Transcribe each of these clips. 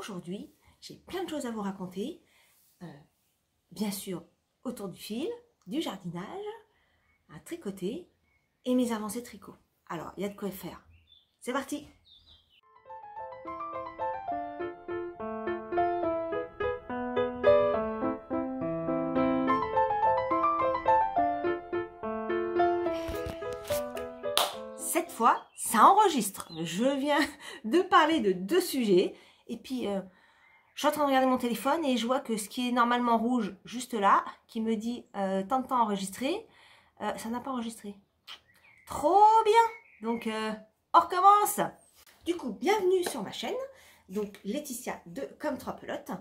aujourd'hui, j'ai plein de choses à vous raconter. Bien sûr, autour du fil, du jardinage, à tricoter et mes avancées tricot. Alors, il y a de quoi faire. C'est parti! Cette fois, ça enregistre. Je viens de parler de deux sujets. Et puis, je suis en train de regarder mon téléphone et je vois que ce qui est normalement rouge, juste là, qui me dit tant de temps enregistré, ça n'a pas enregistré. Trop bien! Donc, on recommence! Du coup, bienvenue sur ma chaîne. Donc, Laetitia de Comme Trois Pelotes.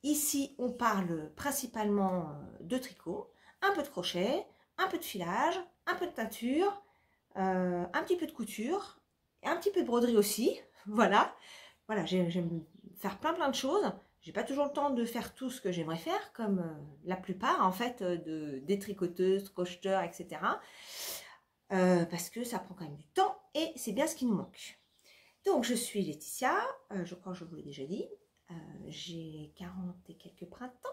Ici, on parle principalement de tricot, un peu de crochet, un peu de filage, un peu de teinture, un petit peu de couture, et un petit peu de broderie aussi. Voilà, j'aime faire plein de choses. J'ai pas toujours le temps de faire tout ce que j'aimerais faire, comme la plupart en fait des tricoteuses, crocheteurs, etc. Parce que ça prend quand même du temps et c'est bien ce qui nous manque. Donc je suis Laetitia, je crois que je vous l'ai déjà dit, j'ai 40 et quelques printemps.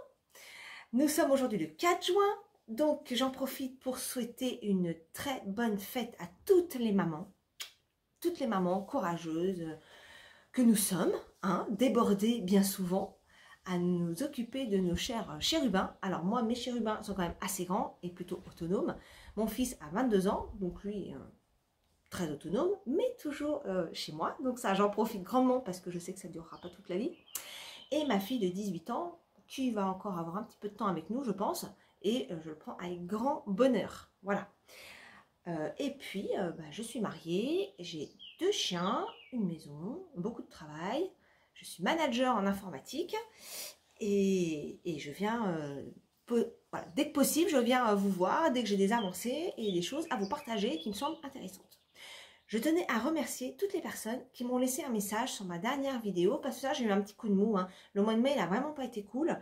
Nous sommes aujourd'hui le 4 juin. Donc, j'en profite pour souhaiter une très bonne fête à toutes les mamans courageuses que nous sommes, hein, débordées bien souvent, à nous occuper de nos chers chérubins. Alors moi, mes chérubins sont quand même assez grands et plutôt autonomes. Mon fils a 22 ans, donc lui, très autonome, mais toujours chez moi. Donc ça, j'en profite grandement parce que je sais que ça ne durera pas toute la vie. Et ma fille de 18 ans, qui va encore avoir un petit peu de temps avec nous, je pense, et je le prends avec grand bonheur. Voilà. Et puis, je suis mariée, j'ai 2 chiens, une maison, beaucoup de travail. Je suis manager en informatique et je viens, voilà, dès que possible, je viens vous voir, dès que j'ai des avancées et des choses à vous partager qui me semblent intéressantes. Je tenais à remercier toutes les personnes qui m'ont laissé un message sur ma dernière vidéo, parce que ça, j'ai eu un petit coup de mou. Hein. Le mois de mai, il n'a vraiment pas été cool.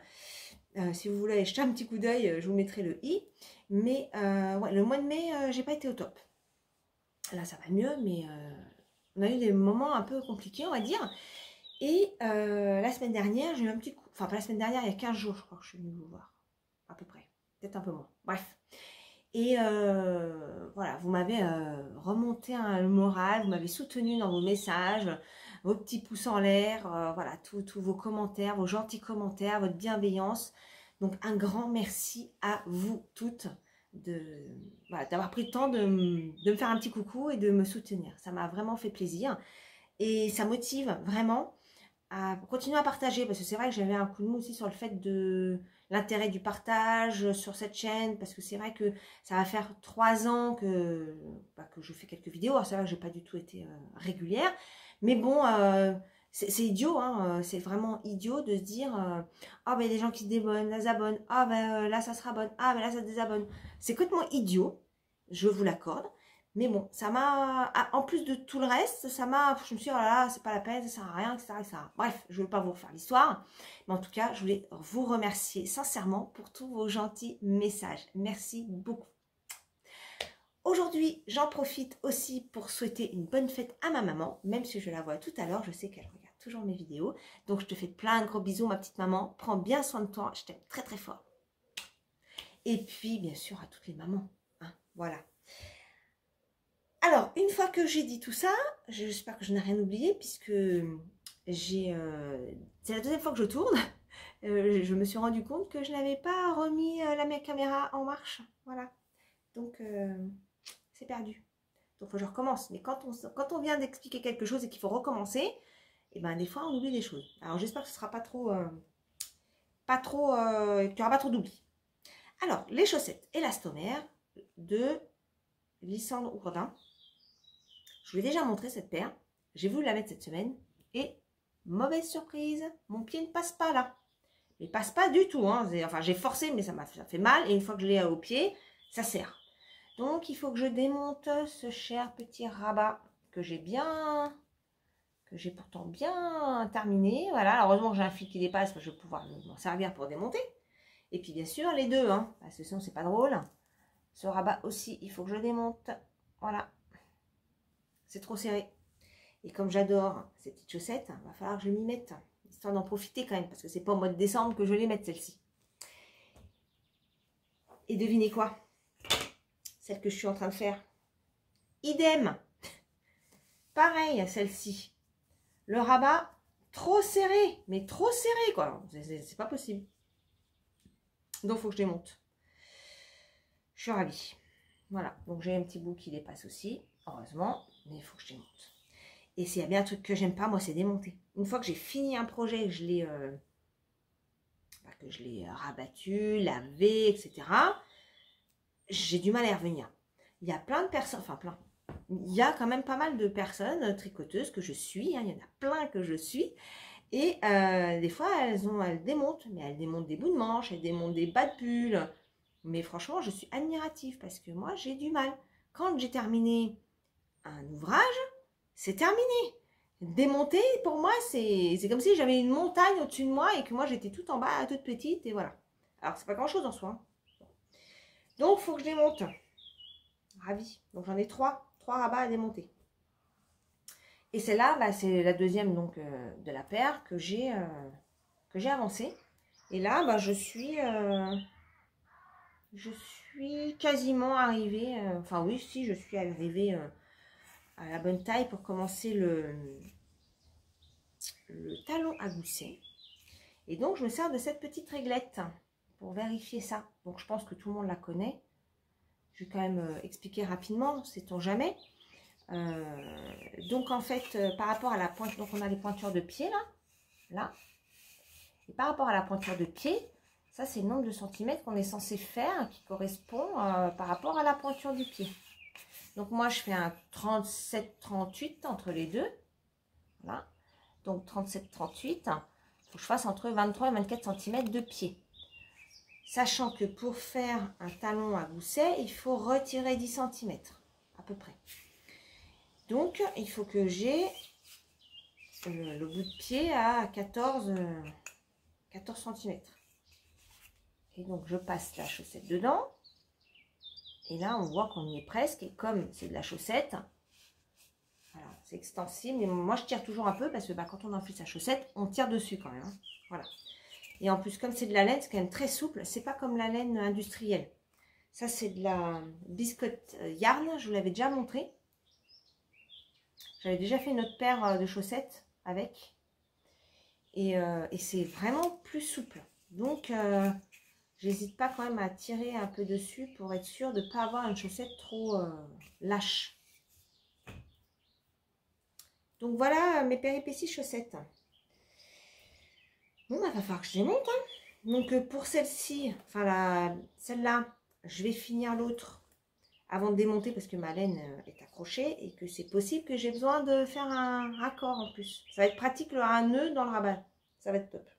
Si vous voulez jeter un petit coup d'œil, je vous mettrai le i. Mais ouais, le mois de mai, j'ai pas été au top. Là, ça va mieux, mais on a eu des moments un peu compliqués, on va dire. Et la semaine dernière, j'ai eu un petit coup... Enfin, pas la semaine dernière, il y a 15 jours, je crois que je suis venue vous voir. À peu près. Peut-être un peu moins. Bref. Et voilà, vous m'avez remonté le moral, vous m'avez soutenu dans vos messages, vos petits pouces en l'air, voilà, tous vos commentaires, vos gentils commentaires, votre bienveillance. Donc un grand merci à vous toutes d'avoir pris le temps de me faire un petit coucou et de me soutenir. Ça m'a vraiment fait plaisir et ça motive vraiment à continuer à partager, parce que c'est vrai que j'avais un coup de mou aussi sur le fait de l'intérêt du partage sur cette chaîne, parce que c'est vrai que ça va faire 3 ans que je fais quelques vidéos. Alors c'est vrai que j'ai pas du tout été régulière, mais bon, c'est idiot, hein, c'est vraiment idiot de se dire ah ben il y a des gens qui se désabonnent, ah ben là ça se rabonne, ah ben là ça se désabonne. C'est complètement idiot, je vous l'accorde. Mais bon, ça m'a, en plus de tout le reste, je me suis dit, oh là là, c'est pas la peine, ça sert à rien, etc., etc. Bref, je ne veux pas vous refaire l'histoire. Mais en tout cas, je voulais vous remercier sincèrement pour tous vos gentils messages. Merci beaucoup. Aujourd'hui, j'en profite aussi pour souhaiter une bonne fête à ma maman, même si je la vois tout à l'heure, je sais qu'elle regarde toujours mes vidéos. Donc, je te fais plein de gros bisous, ma petite maman. Prends bien soin de toi, je t'aime très très fort. Et puis, bien sûr, à toutes les mamans. Hein, voilà. Alors, une fois que j'ai dit tout ça, j'espère que je n'ai rien oublié, puisque c'est la deuxième fois que je tourne. Je me suis rendu compte que je n'avais pas remis la caméra en marche. Voilà. Donc, c'est perdu. Donc, il faut que je recommence. Mais quand on vient d'expliquer quelque chose et qu'il faut recommencer, et ben, des fois, on oublie des choses. Alors, j'espère que ce ne sera pas trop... qu'il n'y aura pas trop d'oubli. Alors, les chaussettes élastomères de Lysandre Ourdin. Je vous l'ai déjà montré cette paire. J'ai voulu la mettre cette semaine. Et mauvaise surprise, mon pied ne passe pas là. Il ne passe pas du tout. Hein. Enfin, j'ai forcé, mais ça fait mal. Et une fois que je l'ai au pied, ça serre. Donc, il faut que je démonte ce cher petit rabat que j'ai pourtant bien terminé. Voilà, heureusement que j'ai un fil qui dépasse, je vais pouvoir m'en servir pour démonter. Et puis, bien sûr, les deux, hein, parce que sinon, c'est pas drôle. Ce rabat aussi, il faut que je démonte. Voilà. C'est trop serré. Et comme j'adore ces petites chaussettes, il va falloir que je m'y mette. histoire d'en profiter quand même, parce que c'est pas au mois de décembre que je les mette, celle-ci. Et devinez quoi? Celle que je suis en train de faire. Idem. Pareil, celle-ci. Le rabat, trop serré, mais trop serré, quoi. C'est pas possible. Donc, il faut que je démonte. Je suis ravie. Voilà, donc j'ai un petit bout qui dépasse aussi, heureusement, mais il faut que je démonte. Et s'il y a bien un truc que j'aime pas, moi, c'est démonter. Une fois que j'ai fini un projet, que je l'ai rabattu, lavé, etc., j'ai du mal à y revenir. Il y a plein de personnes, enfin plein, il y a quand même pas mal de personnes tricoteuses que je suis, hein, il y en a plein que je suis, et des fois, elles démontent, mais elles démontent des bouts de manche, elles démontent des bas de pull. Mais franchement, je suis admirative parce que moi, j'ai du mal. Quand j'ai terminé un ouvrage, c'est terminé. Démonter, pour moi, c'est comme si j'avais une montagne au-dessus de moi et que moi, j'étais toute en bas, toute petite, et voilà. Alors, c'est pas grand-chose en soi. Hein. Donc, il faut que je démonte. Ravie. Donc, j'en ai trois rabats à démonter. Et celle-là, bah, c'est la deuxième donc, de la paire que j'ai avancée. Et là, bah, je suis quasiment arrivée, enfin oui, si, je suis arrivée à la bonne taille pour commencer le talon à gousset. Et donc, je me sers de cette petite réglette pour vérifier ça. Donc, je pense que tout le monde la connaît. Je vais quand même expliquer rapidement, sait-on jamais. Donc, en fait, par rapport à la pointe, donc on a les pointures de pied, là. Et par rapport à la pointure de pied, ça, c'est le nombre de centimètres qu'on est censé faire qui correspond par rapport à la pointure du pied. Donc, moi, je fais un 37-38 entre les deux. Voilà. Donc, 37-38, il faut que je fasse entre 23 et 24 cm de pied. Sachant que pour faire un talon à gousset, il faut retirer 10 cm à peu près. Donc, il faut que j'ai le bout de pied à 14 cm. Et donc, je passe la chaussette dedans. Et là, on voit qu'on y est presque. Et comme c'est de la chaussette, voilà, c'est extensible. Mais moi, je tire toujours un peu parce que bah, quand on enfile sa chaussette, on tire dessus quand même. Hein. Voilà. Et en plus, comme c'est de la laine, c'est quand même très souple. C'est pas comme la laine industrielle. Ça, c'est de la biscotte yarn. Je vous l'avais déjà montré. J'avais déjà fait une autre paire de chaussettes avec. Et c'est vraiment plus souple. Donc, j'hésite pas quand même à tirer un peu dessus pour être sûre de ne pas avoir une chaussette trop lâche. Donc, voilà mes péripéties chaussettes. Bon, bah, va falloir que je démonte. Hein. Donc, pour celle-ci, enfin, celle-là, je vais finir l'autre avant de démonter parce que ma laine est accrochée et que c'est possible que j'ai besoin de faire un raccord en plus. Ça va être pratique, un nœud dans le rabat. Ça va être top.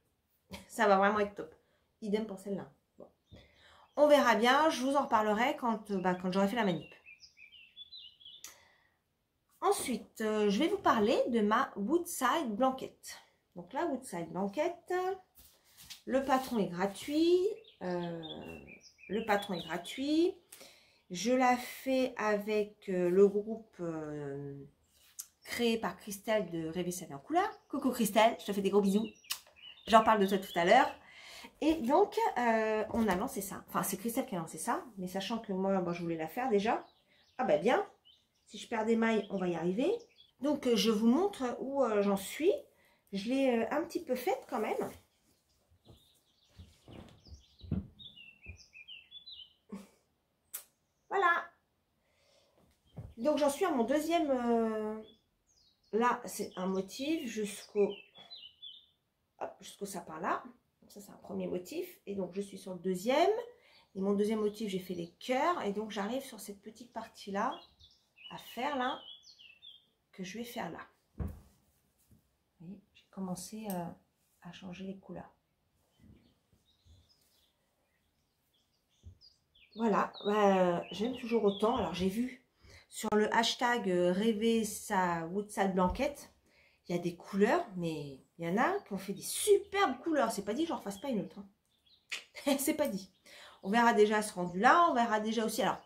Ça va vraiment être top. Idem pour celle-là. Bon. On verra bien. Je vous en reparlerai quand j'aurai fait la manip. Ensuite, je vais vous parler de ma Woodside Blanket. Donc la Woodside Blanket, le patron est gratuit. Je la fais avec le groupe créé par Christelle de Rêver sa vie en couleur. Coucou Christelle, je te fais des gros bisous. J'en parle de toi tout à l'heure. Et donc, on a lancé ça. Enfin, c'est Christelle qui a lancé ça. Mais sachant que moi, je voulais la faire déjà. Ah bah bien. Si je perds des mailles, on va y arriver. Donc, je vous montre où j'en suis. Je l'ai un petit peu faite quand même. Voilà. Donc, j'en suis à mon deuxième... là, c'est un motif jusqu'au sapin là. Donc, ça, c'est un premier motif. Et donc, je suis sur le deuxième. Et mon deuxième motif, j'ai fait les cœurs. Et donc, j'arrive sur cette petite partie-là à faire là, que je vais faire là. Vous voyez, j'ai commencé à changer les couleurs. Voilà, j'aime toujours autant. Alors, j'ai vu sur le hashtag Rêver sa Woodside Blanket, il y a des couleurs, mais il y en a qui ont fait des superbes couleurs. C'est pas dit que j'en refasse pas une autre. Hein. C'est pas dit. On verra déjà ce rendu-là. On verra déjà aussi, alors,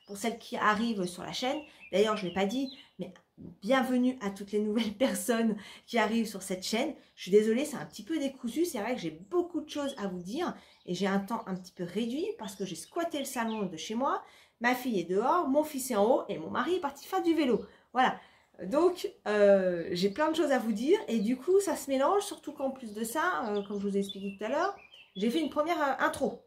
pour celles qui arrivent sur la chaîne, d'ailleurs, je ne l'ai pas dit, mais bienvenue à toutes les nouvelles personnes qui arrivent sur cette chaîne. Je suis désolée, c'est un petit peu décousu. C'est vrai que j'ai beaucoup de choses à vous dire et j'ai un temps un petit peu réduit parce que j'ai squatté le salon de chez moi. Ma fille est dehors, mon fils est en haut et mon mari est parti faire du vélo. Voilà. Donc, j'ai plein de choses à vous dire et du coup, ça se mélange, surtout qu'en plus de ça, comme je vous ai expliqué tout à l'heure, j'ai fait une première intro.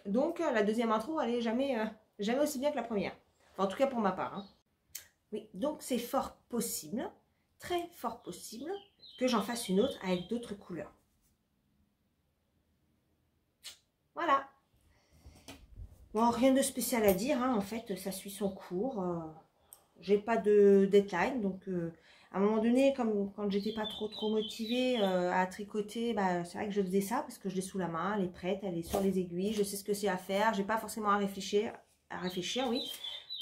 Donc, la deuxième intro, elle n'est jamais aussi bien que la première. Enfin, en tout cas, pour ma part. Hein. Oui, donc c'est fort possible, très fort possible, que j'en fasse une autre avec d'autres couleurs. Voilà. Bon, rien de spécial à dire, hein. En fait, ça suit son cours. J'ai pas de deadline, donc à un moment donné, comme quand j'étais pas trop motivée à tricoter, bah, c'est vrai que je faisais ça parce que je l'ai sous la main, elle est prête, elle est sur les aiguilles, je sais ce que c'est à faire, j'ai pas forcément à réfléchir, oui.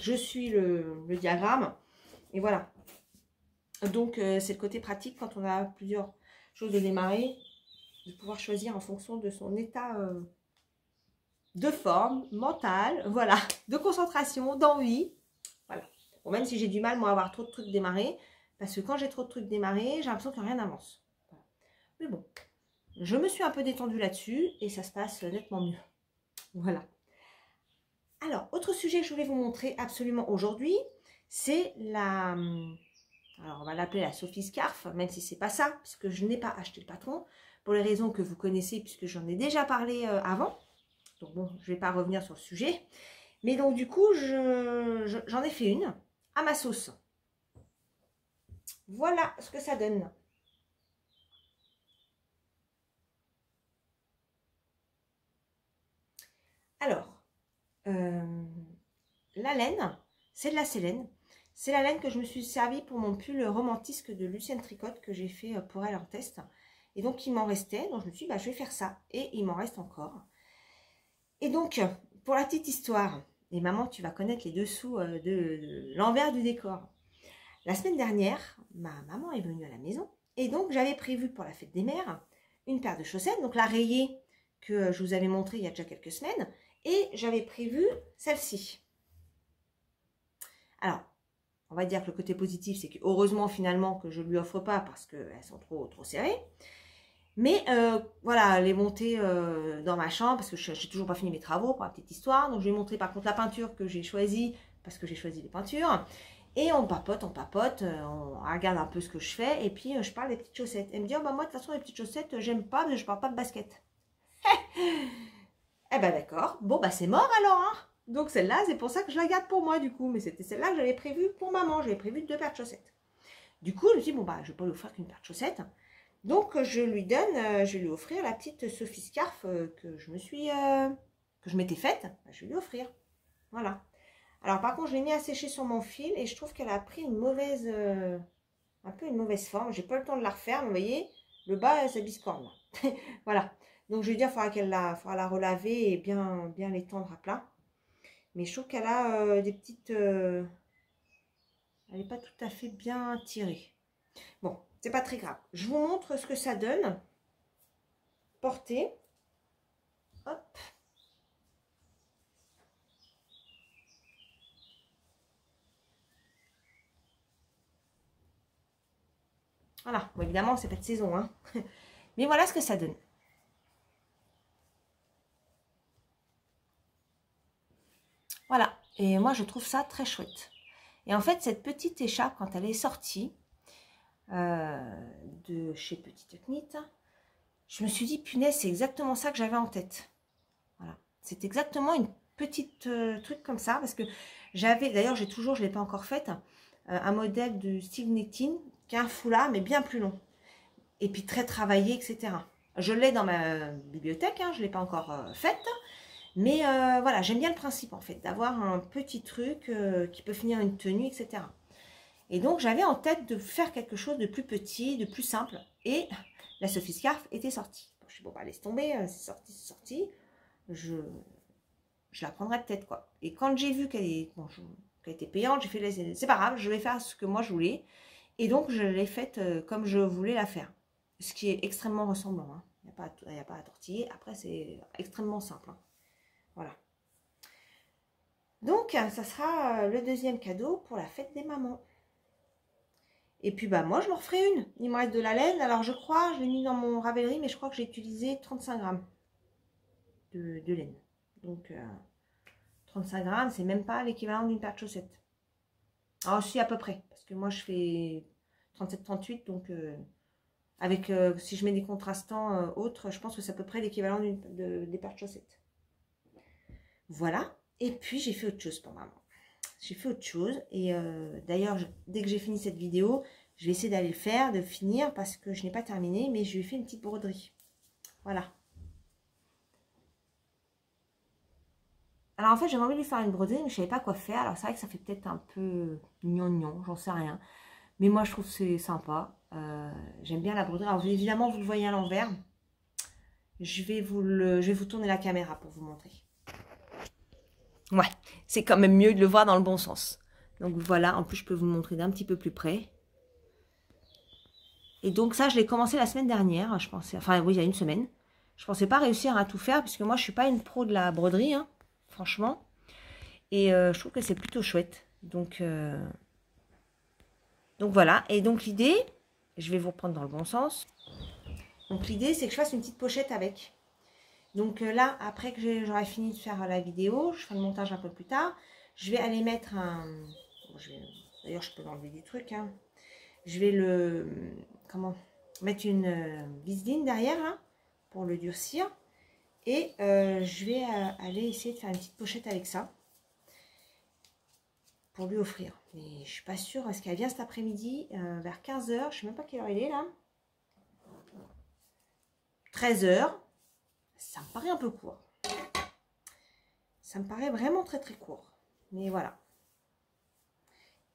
Je suis le diagramme et voilà. Donc c'est le côté pratique quand on a plusieurs choses de démarrer, de pouvoir choisir en fonction de son état de forme, mentale, voilà, de concentration, d'envie, voilà. Bon, même si j'ai du mal, moi, à avoir trop de trucs démarrés, parce que quand j'ai trop de trucs démarrés, j'ai l'impression que rien n'avance. Voilà. Mais bon, je me suis un peu détendue là-dessus et ça se passe nettement mieux. Voilà. Alors, autre sujet que je voulais vous montrer absolument aujourd'hui, c'est la... Alors, on va l'appeler la Sophie Scarf, même si c'est pas ça, puisque je n'ai pas acheté le patron, pour les raisons que vous connaissez, puisque j'en ai déjà parlé avant. Donc bon, je ne vais pas revenir sur le sujet. Mais donc du coup, j'en ai fait une à ma sauce. Voilà ce que ça donne. Alors, la laine, c'est de la sélène. C'est la laine que je me suis servi pour mon pull romantisque de Lucienne Tricotte que j'ai fait pour elle en test. Et donc, il m'en restait. Donc, je me suis dit, bah, je vais faire ça. Et il m'en reste encore. Et donc, pour la petite histoire, et maman, tu vas connaître les dessous de l'envers du décor. La semaine dernière, ma maman est venue à la maison. Et donc, j'avais prévu pour la fête des mères une paire de chaussettes. Donc, la rayée que je vous avais montrée il y a déjà quelques semaines. Et j'avais prévu celle-ci. Alors, on va dire que le côté positif, c'est que heureusement finalement que je ne lui offre pas parce qu'elles sont trop serrées. Mais voilà, les monter dans ma chambre parce que je n'ai toujours pas fini mes travaux pour la petite histoire. Donc je vais montrer par contre la peinture que j'ai choisie parce que j'ai choisi les peintures. Et on papote, on regarde un peu ce que je fais et puis je parle des petites chaussettes. Elle me dit, oh, bah, moi de toute façon les petites chaussettes, j'aime pas, mais je parle pas de basket. Eh ben d'accord, bon bah c'est mort alors hein. Donc celle-là, c'est pour ça que je la garde pour moi du coup. Mais c'était celle-là que j'avais prévue pour maman. J'avais prévu 2 paires de chaussettes. Du coup, je me suis dit, bon bah je vais pas lui offrir qu'une paire de chaussettes. Donc je lui donne, je vais lui offrir la petite Sophie Scarf que je m'étais faite. Je vais lui offrir. Voilà. Alors par contre, je l'ai mis à sécher sur mon fil et je trouve qu'elle a pris une mauvaise, un peu une mauvaise forme. J'ai pas le temps de la refaire, mais vous voyez, le bas, ça biscorne là. Voilà. Donc je vais dire, il faudra la relaver et bien l'étendre à plat. Mais je trouve qu'elle a des petites... elle n'est pas tout à fait bien tirée. Bon, c'est pas très grave. Je vous montre ce que ça donne. Portée. Hop. Voilà. Bon, évidemment, c'est pas de saison. Hein. Mais voilà ce que ça donne. Voilà. Et moi, je trouve ça très chouette. Et en fait, cette petite écharpe, quand elle est sortie de chez Petite Knit, je me suis dit, punaise, c'est exactement ça que j'avais en tête. Voilà. C'est exactement une petite truc comme ça. Parce que j'avais, d'ailleurs, je ne l'ai pas encore faite, un modèle de Steve Knitting qui a un foulard, mais bien plus long. Et puis très travaillé, etc. Je l'ai dans ma bibliothèque, hein, je ne l'ai pas encore faite. Mais voilà, j'aime bien le principe en fait, d'avoir un petit truc qui peut finir une tenue, etc. Et donc j'avais en tête de faire quelque chose de plus petit, de plus simple. Et la Sophie Scarf était sortie. Bon, je suis bon, bah, laisse tomber, c'est sorti. Je la prendrai peut-être quoi. Et quand j'ai vu qu'elle était payante, j'ai fait, c'est pas grave, je vais faire ce que moi je voulais. Et donc je l'ai faite comme je voulais la faire. Ce qui est extrêmement ressemblant. Hein. Il n'y a pas à tortiller. Après, c'est extrêmement simple. Hein. Voilà. Donc, ça sera le deuxième cadeau pour la fête des mamans. Et puis bah moi je m'en referai une. Il me reste de la laine. Alors je crois, je l'ai mis dans mon Ravelry, mais je crois que j'ai utilisé 35 grammes de laine. Donc 35 grammes, c'est même pas l'équivalent d'une paire de chaussettes. Alors si à peu près, parce que moi je fais 37-38, donc avec si je mets des contrastants autres, je pense que c'est à peu près l'équivalent des paires de chaussettes. Voilà. Et puis j'ai fait autre chose pour maman. J'ai fait autre chose et d'ailleurs dès que j'ai fini cette vidéo, je vais essayer d'aller le faire, de finir parce que je n'ai pas terminé, mais je lui ai fait une petite broderie. Voilà. Alors en fait j'avais envie de lui faire une broderie, mais je ne savais pas quoi faire. Alors c'est vrai que ça fait peut-être un peu gnangnan, j'en sais rien. Mais moi je trouve que c'est sympa. J'aime bien la broderie. Alors évidemment vous le voyez à l'envers. Je vais vous tourner la caméra pour vous montrer. Ouais, c'est quand même mieux de le voir dans le bon sens. Donc voilà, en plus je peux vous le montrer d'un petit peu plus près. Et donc ça, je l'ai commencé la semaine dernière, je pensais, enfin oui, il y a une semaine. Je pensais pas réussir à tout faire, puisque moi je suis pas une pro de la broderie, hein, franchement. Et je trouve que c'est plutôt chouette. Donc voilà, et donc l'idée, je vais vous reprendre dans le bon sens. Donc l'idée, c'est que je fasse une petite pochette avec. Donc là, après que j'aurai fini de faire la vidéo, je ferai le montage un peu plus tard. Je vais aller mettre un... Bon, d'ailleurs, je peux enlever du truc. Hein. Je vais mettre une viseline derrière là, pour le durcir. Et je vais aller essayer de faire une petite pochette avec ça. Pour lui offrir. Mais je ne suis pas sûre. Est-ce qu'elle vient cet après-midi vers 15h? Je ne sais même pas quelle heure il est là. 13h. Ça me paraît un peu court. Ça me paraît vraiment très très court. Mais voilà.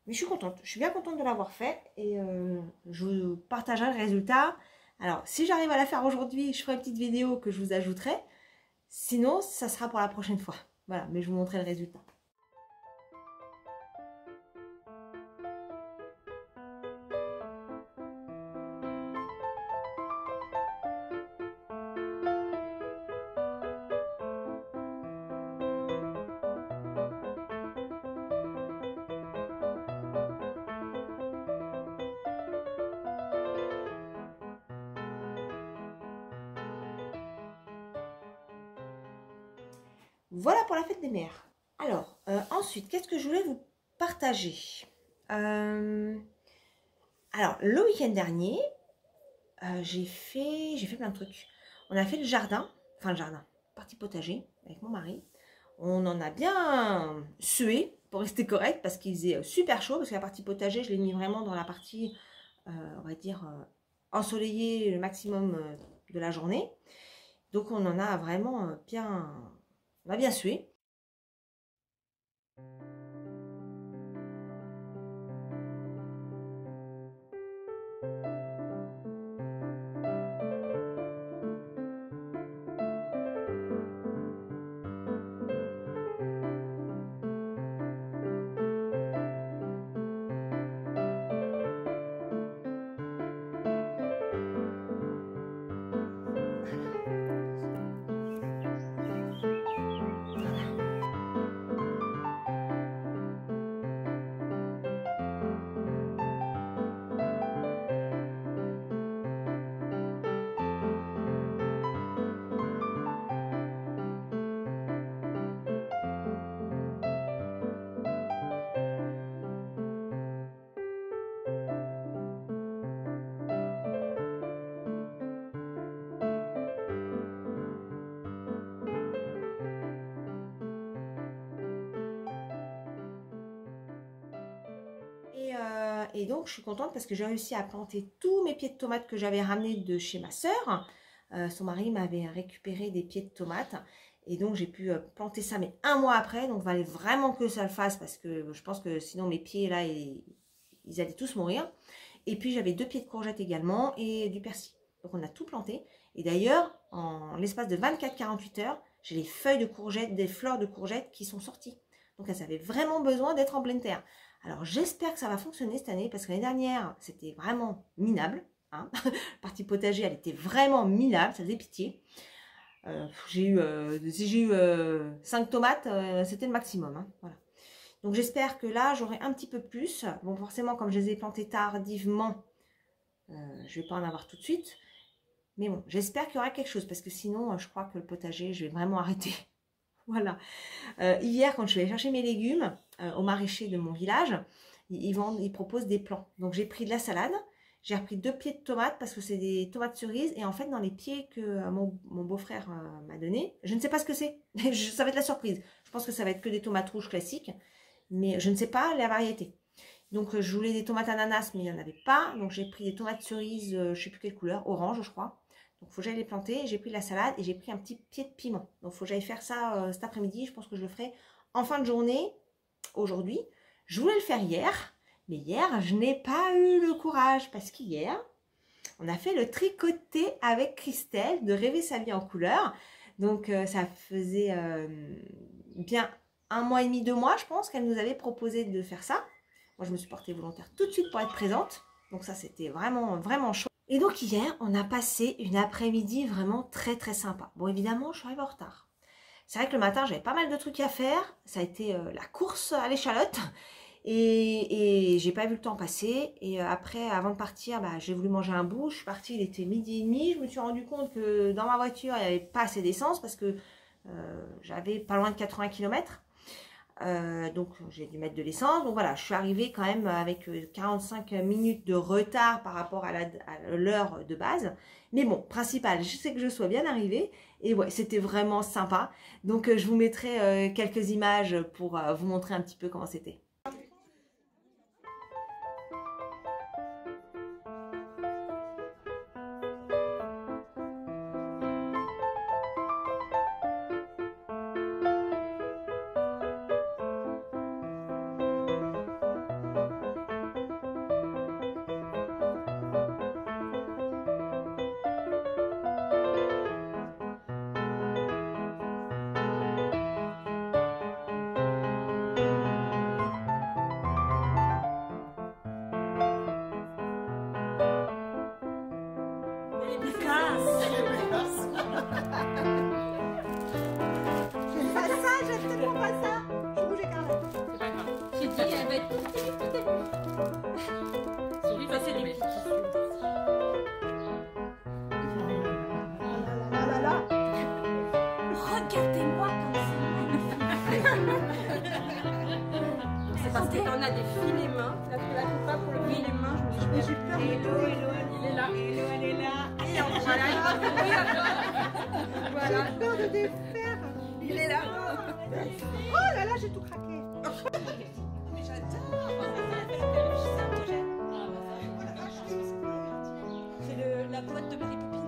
Mais je suis contente. Je suis bien contente de l'avoir fait. Et je vous partagerai le résultat. Alors, si j'arrive à la faire aujourd'hui, je ferai une petite vidéo que je vous ajouterai. Sinon, ça sera pour la prochaine fois. Voilà, mais je vous montrerai le résultat. Voilà pour la fête des mères. Alors, ensuite, qu'est-ce que je voulais vous partager? Alors, le week-end dernier, j'ai fait plein de trucs. On a fait le jardin, partie potager avec mon mari. On en a bien sué pour rester correct parce qu'il faisait super chaud. Parce que la partie potager, je l'ai mis vraiment dans la partie, on va dire, ensoleillée le maximum de la journée. Donc, on en a vraiment on a bien sué. Et donc, je suis contente parce que j'ai réussi à planter tous mes pieds de tomates que j'avais ramenés de chez ma sœur. Son mari m'avait récupéré des pieds de tomates. Et donc, j'ai pu planter ça, mais un mois après. Donc, il fallait vraiment que ça le fasse parce que je pense que sinon, mes pieds, là, ils allaient tous mourir. Et puis, j'avais 2 pieds de courgettes également et du persil. Donc, on a tout planté. Et d'ailleurs, en l'espace de 24-48 heures, j'ai les feuilles de courgettes, des fleurs de courgettes qui sont sorties. Donc, elles avaient vraiment besoin d'être en pleine terre. Alors, j'espère que ça va fonctionner cette année parce que l'année dernière, c'était vraiment minable. Hein. La partie potager, elle était vraiment minable, ça faisait pitié. Si j'ai eu 5 tomates, c'était le maximum. Hein. Voilà. Donc j'espère que là, j'aurai un petit peu plus. Bon, forcément, comme je les ai plantés tardivement, je ne vais pas en avoir tout de suite. Mais bon, j'espère qu'il y aura quelque chose, parce que sinon, je crois que le potager, je vais vraiment arrêter. Voilà. Hier, quand je suis allée chercher mes légumes au maraîcher de mon village, ils proposent des plants. Donc j'ai pris de la salade, j'ai repris 2 pieds de tomates parce que c'est des tomates cerises. Et en fait, dans les pieds que mon beau-frère m'a donné, je ne sais pas ce que c'est. Ça va être la surprise. Je pense que ça va être que des tomates rouges classiques, mais je ne sais pas la variété. Donc je voulais des tomates ananas, mais il n'y en avait pas. Donc j'ai pris des tomates cerises, je ne sais plus quelle couleur, orange je crois. Donc il faut que j'aille les planter. J'ai pris de la salade et j'ai pris un petit pied de piment. Donc il faut que j'aille faire ça cet après-midi. Je pense que je le ferai en fin de journée, aujourd'hui. Je voulais le faire hier, mais hier je n'ai pas eu le courage parce qu'hier, on a fait le tricoté avec Christelle de Rêver sa vie en couleur. Donc ça faisait bien 1 mois et demi, 2 mois, je pense, qu'elle nous avait proposé de faire ça. Moi, je me suis portée volontaire tout de suite pour être présente. Donc ça, c'était vraiment, vraiment chaud. Et donc hier, on a passé une après-midi vraiment très, très sympa. Bon, évidemment, je suis arrivée en retard. C'est vrai que le matin, j'avais pas mal de trucs à faire. Ça a été la course à l'échalote. Et j'ai pas vu le temps passer. Et après, avant de partir, j'ai voulu manger un bout. Je suis partie, il était 12h30. Je me suis rendu compte que dans ma voiture, il n'y avait pas assez d'essence parce que j'avais pas loin de 80 km. Donc j'ai dû mettre de l'essence. Donc voilà, je suis arrivée quand même avec 45 minutes de retard par rapport à l'heure de base. Mais bon, principal, je sais que je sois bien arrivée. Et ouais, c'était vraiment sympa. Donc je vous mettrai quelques images pour vous montrer un petit peu comment c'était. Regardez-moi comme c'est magnifique. C'est parce que t'en as des filets mains. Là, tu l'as pas pour le filet main. Je me dis, j'ai peur. Hello, il est là. Hello, elle est là. Et voilà, voilà. J'ai peur de défaire. Il est là. Oh là là, j'ai tout craqué. Mais j'adore. C'est la boîte de Mary Poppins.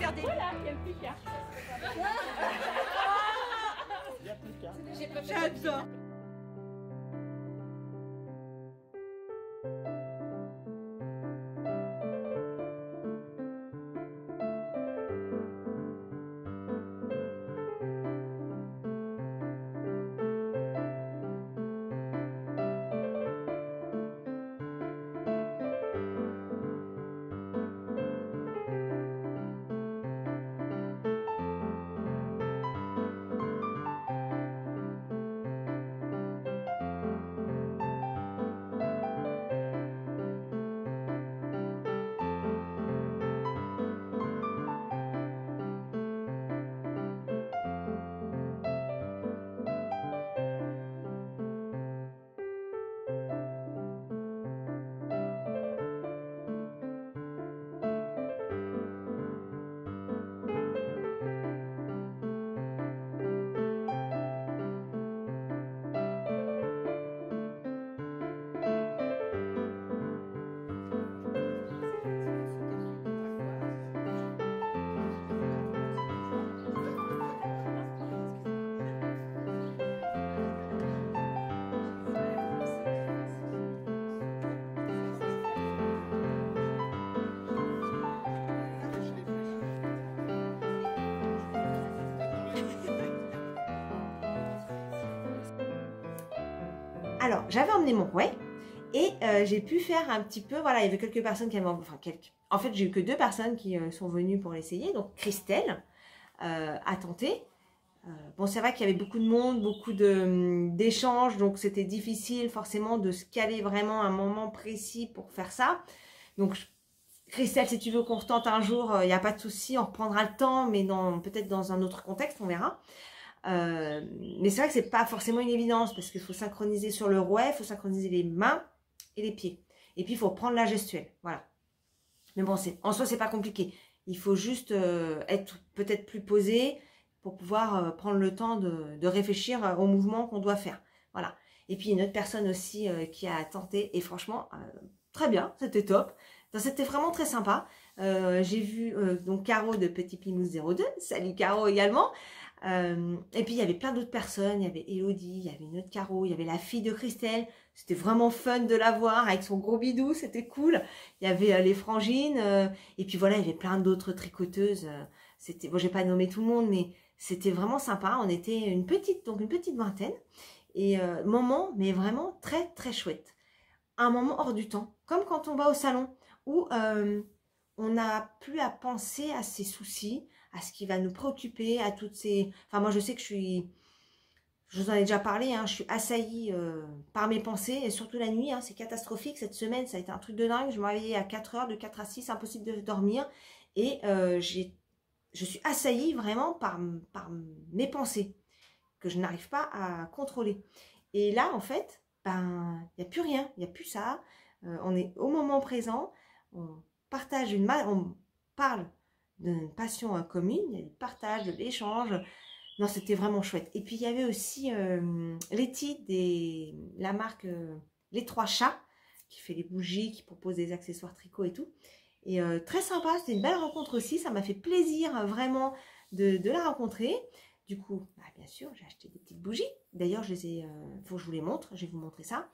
faire des... Voilà, il y a plus qu'à. Il y a plus qu'à. J'adore. Alors, j'avais emmené mon rouet et j'ai pu faire un petit peu, voilà, il y avait quelques personnes qui avaient, enfin quelques, en fait j'ai eu que 2 personnes qui sont venues pour l'essayer, donc Christelle a tenté. Bon, c'est vrai qu'il y avait beaucoup de monde, beaucoup d'échanges, donc c'était difficile forcément de se caler vraiment un moment précis pour faire ça. Donc, Christelle, si tu veux qu'on retente un jour, il n'y a pas de souci, on reprendra le temps, mais peut-être dans un autre contexte, on verra. Mais c'est vrai que c'est pas forcément une évidence parce qu'il faut synchroniser sur le rouet, il faut synchroniser les mains et les pieds. Et puis il faut prendre la gestuelle, voilà. Mais bon, en soi c'est pas compliqué. Il faut juste être peut-être plus posé pour pouvoir prendre le temps de réfléchir au mouvement qu'on doit faire. Voilà. Et puis une autre personne aussi qui a tenté et franchement très bien, c'était top. C'était vraiment très sympa. J'ai vu donc Caro de Petit Pimous 02. Salut Caro également. Et puis il y avait plein d'autres personnes, il y avait Elodie, il y avait une autre Caro, il y avait la fille de Christelle, c'était vraiment fun de la voir avec son gros bidou, c'était cool. Il y avait les frangines, et puis voilà, il y avait plein d'autres tricoteuses. C'était, bon, j'ai pas nommé tout le monde, mais c'était vraiment sympa. On était une petite vingtaine, et moment, mais vraiment très très chouette. Un moment hors du temps, comme quand on va au salon, où on n'a plus à penser à ses soucis, à ce qui va nous préoccuper, à toutes ces... Enfin, moi, je sais que je vous en ai déjà parlé, hein, je suis assaillie par mes pensées, et surtout la nuit, hein, c'est catastrophique. Cette semaine, ça a été un truc de dingue. Je me réveillais à 4 heures, de 4 à 6, impossible de dormir. Et je suis assaillie vraiment par mes pensées, que je n'arrive pas à contrôler. Et là, en fait, ben, il n'y a plus rien, il n'y a plus ça. On est au moment présent, on partage on parle d'une passion commune, il y a du partage, de l'échange. Non, c'était vraiment chouette. Et puis, il y avait aussi Letty, la marque Les Trois Chats, qui fait les bougies, qui propose des accessoires tricot et tout. Et très sympa, c'était une belle rencontre aussi. Ça m'a fait plaisir vraiment de la rencontrer. Du coup, bah, bien sûr, j'ai acheté des petites bougies. D'ailleurs, je les ai, faut que je vous les montre. Je vais vous montrer ça.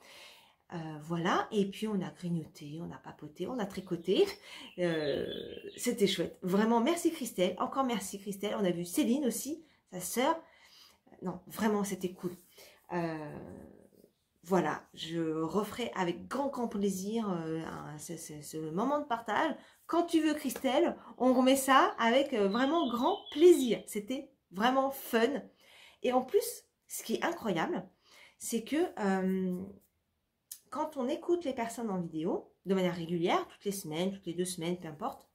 Voilà, et puis on a grignoté, on a papoté, on a tricoté, c'était chouette, vraiment merci Christelle, encore merci Christelle, on a vu Céline aussi, sa sœur, non vraiment c'était cool, voilà, je referai avec grand plaisir ce moment de partage, quand tu veux Christelle, on remet ça avec vraiment grand plaisir, c'était vraiment fun, et en plus, ce qui est incroyable, c'est que quand on écoute les personnes en vidéo, de manière régulière, toutes les semaines, toutes les 2 semaines, peu importe,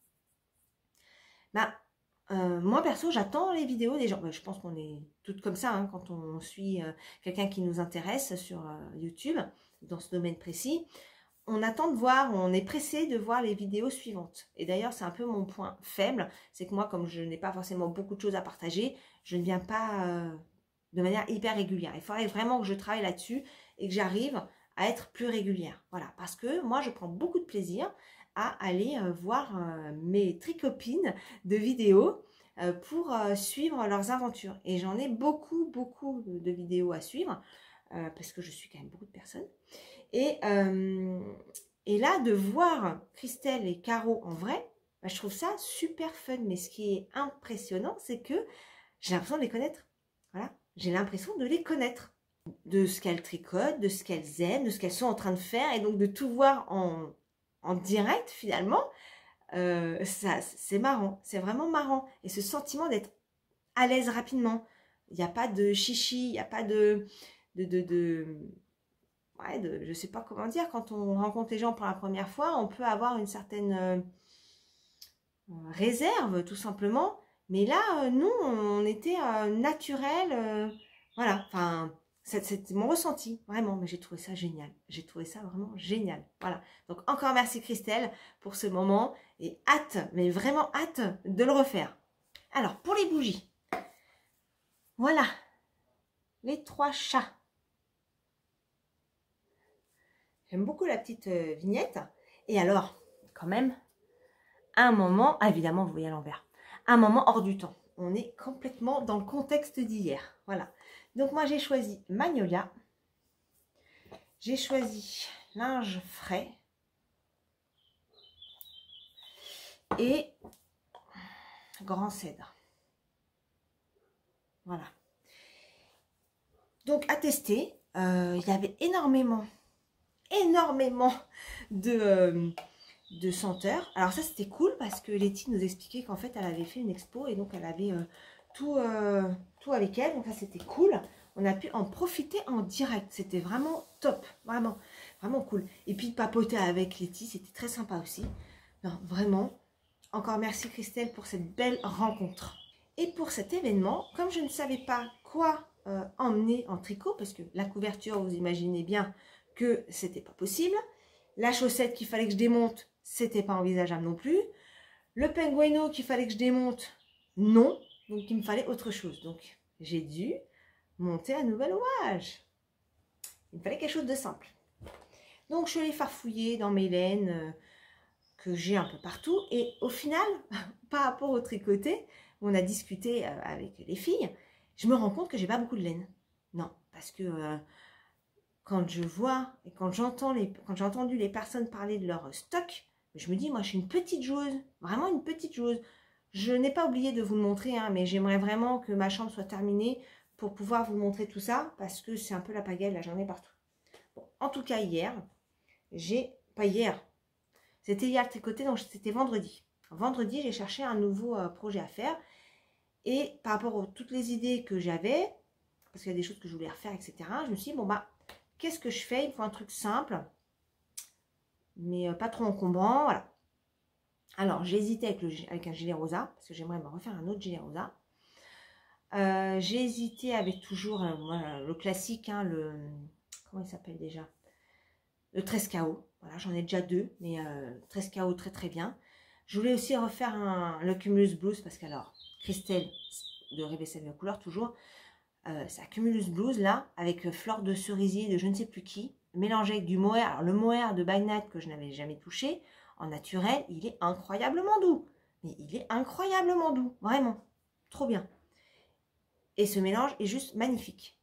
bah, moi perso, j'attends les vidéos des gens. Bah, je pense qu'on est toutes comme ça, hein, quand on suit quelqu'un qui nous intéresse sur YouTube, dans ce domaine précis, on attend de voir, on est pressé de voir les vidéos suivantes. Et d'ailleurs, c'est un peu mon point faible, c'est que moi, comme je n'ai pas forcément beaucoup de choses à partager, je ne viens pas de manière hyper régulière. Il faudrait vraiment que je travaille là-dessus et que j'arrive à être plus régulière. Voilà, parce que moi, je prends beaucoup de plaisir à aller voir mes tricopines de vidéos pour suivre leurs aventures. Et j'en ai beaucoup de vidéos à suivre parce que je suis quand même beaucoup de personnes. Et là, de voir Christelle et Caro en vrai, bah, je trouve ça super fun. Mais ce qui est impressionnant, c'est que j'ai l'impression de les connaître. Voilà, j'ai l'impression de les connaître. De ce qu'elles tricotent, de ce qu'elles aiment, de ce qu'elles sont en train de faire. Et donc de tout voir en direct finalement, c'est marrant. C'est vraiment marrant. Et ce sentiment d'être à l'aise rapidement. Il n'y a pas de chichi, il n'y a pas je sais pas comment dire, quand on rencontre les gens pour la première fois, on peut avoir une certaine réserve, tout simplement. Mais là, nous, on était naturel. Voilà, enfin, c'est mon ressenti, vraiment. Mais j'ai trouvé ça génial. J'ai trouvé ça vraiment génial. Voilà. Donc, encore merci Christelle pour ce moment. Et hâte, mais vraiment hâte de le refaire. Alors, pour les bougies. Voilà. Les 3 chats. J'aime beaucoup la petite vignette. Et alors, quand même, un moment, évidemment, vous voyez à l'envers, un moment hors du temps. On est complètement dans le contexte d'hier. Voilà. Donc, moi, j'ai choisi Magnolia. J'ai choisi linge frais. Et grand cèdre. Voilà. Donc, à tester, il y avait énormément de senteurs. Alors ça, c'était cool parce que Letty nous expliquait qu'en fait, elle avait fait une expo et donc elle avait tout avec elle. Donc ça, c'était cool. On a pu en profiter en direct. C'était vraiment top. Vraiment, vraiment cool. Et puis, papoter avec Letty, c'était très sympa aussi. Non, vraiment. Encore merci Christelle pour cette belle rencontre. Et pour cet événement, comme je ne savais pas quoi emmener en tricot, parce que la couverture, vous imaginez bien que c'était pas possible. La chaussette qu'il fallait que je démonte, c'était pas envisageable non plus. Le penguino qu'il fallait que je démonte, non. Donc il me fallait autre chose. Donc j'ai dû monter un nouvel ouvrage. Il me fallait quelque chose de simple. Donc je l'ai farfouillé dans mes laines que j'ai un peu partout. Et au final, par rapport au tricoté, où on a discuté avec les filles, je me rends compte que j'ai pas beaucoup de laine. Non, parce que quand je vois et quand j'ai entendu les personnes parler de leur stock, je me dis, moi je suis une petite joueuse, vraiment une petite joueuse. Je n'ai pas oublié de vous le montrer, hein, mais j'aimerais vraiment que ma chambre soit terminée pour pouvoir vous montrer tout ça, parce que c'est un peu la pagaille, là j'en ai partout. Bon, en tout cas hier, pas hier, c'était hier le tricoté, donc c'était vendredi. Vendredi, j'ai cherché un nouveau projet à faire, et par rapport à toutes les idées que j'avais, parce qu'il y a des choses que je voulais refaire, etc., je me suis dit, bon bah, qu'est-ce que je fais? Il faut un truc simple, mais pas trop encombrant, voilà. Alors, j'ai hésité avec un gilet rosa, parce que j'aimerais me refaire un autre gilet rosa. J'ai hésité avec toujours voilà, le classique, hein, comment il s'appelle déjà? Le 13 KO. Voilà, j'en ai déjà 2, mais 13 KO très bien. Je voulais aussi refaire le Cumulus Blues, parce qu'alors, Christelle, de Rêver sa vie en couleur, toujours, ça Cumulus Blues, là, avec fleur de cerisier de je ne sais plus qui, mélangé avec du mohair. Alors, le mohair de By Night que je n'avais jamais touché, en naturel, il est incroyablement doux. Mais il est incroyablement doux, vraiment. Trop bien. Et ce mélange est juste magnifique.